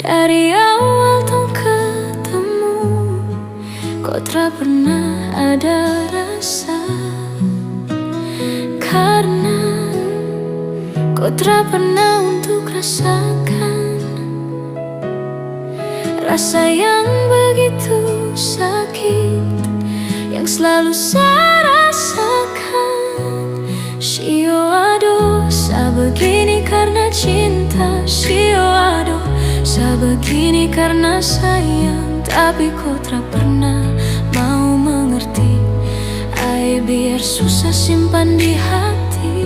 Dari awal tong ketemu, kok tak pernah ada rasa. Karena kau tak pernah untuk rasakan rasa yang begitu sakit yang selalu saya rasakan. Shio ado, sa begini karena cinta. Shio ado, sa begini karena sayang. Tapi kau tak pernah mau mengerti. Ai biar susah simpan di hati.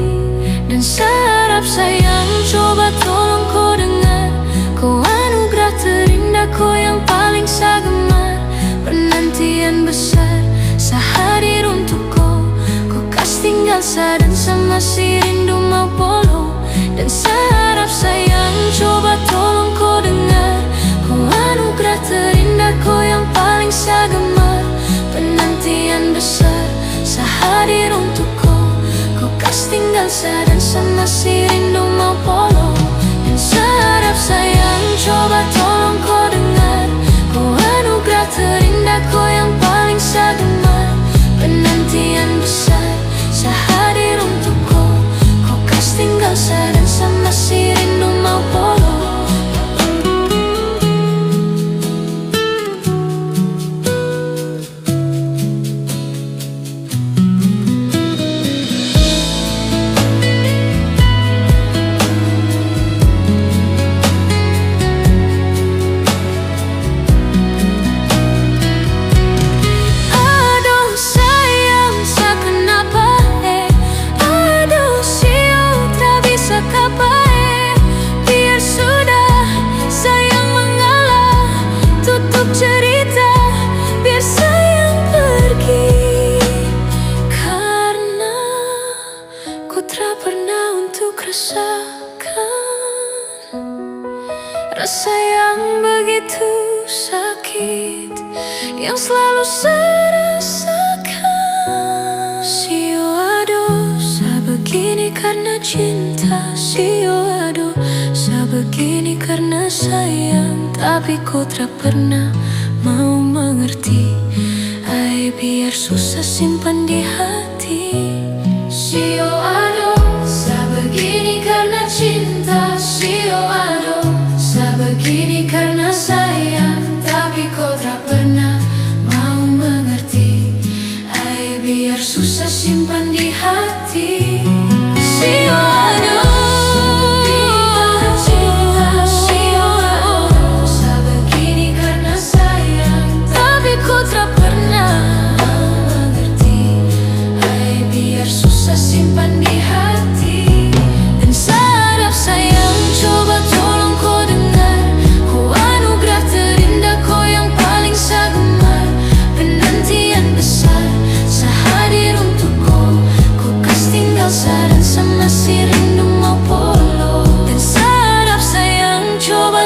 Dan serap sayang, coba tolong kau dengar. Kau anugerah terindah, kau yang paling saya gemar. Penantian besar, saya hadir untuk kau. Kau kas tinggal saya dan saya masih rindu mau polo. Dan serap sayang, coba tolong kau dengar. Kau anugerah terindah, kau yang paling saya gemar. Penantian besar, saya hadir untuk kau. Kau kas tinggal saya dan saya masih rindu mau polo. Dan serap sayang, coba tolong kau dengar. Kau anugerah terindah, kau yang paling saya gemar. Penantian besar, saya hadir untuk kau. Kau kas tinggal saya dan saya masih rindu mau polo. Rasa yang begitu sakit yang selalu saya rasakan. Shio ado, saya begini karena cinta. Shio ado, saya begini karena sayang. Tapi kau tak pernah mau mengerti. Ai biar susah simpan di hati. Shio ado, saya begini karena cinta. Shio ado, begini karena sayang. Tapi kau tak pernah mau mengerti. Ai biar susah simpan di hati. Shio ado, Shio ado, sa begini karena sayang. Tapi kau tak pernah mau mengerti. Ai biar susah simpan di hati. Dan serap sayang, coba tolong kau dengar.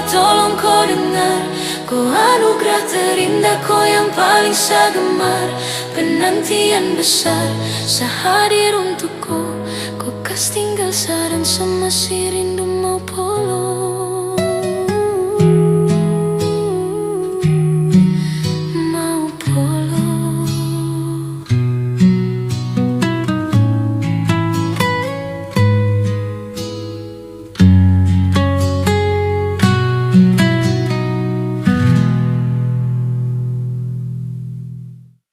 Tolong kau dengar, kau anugerah terindah, kau yang paling saya gemar. Penantian besar, saya hadir untuk kau. Kau kas tinggal saya dan saya masih rindu mau polo.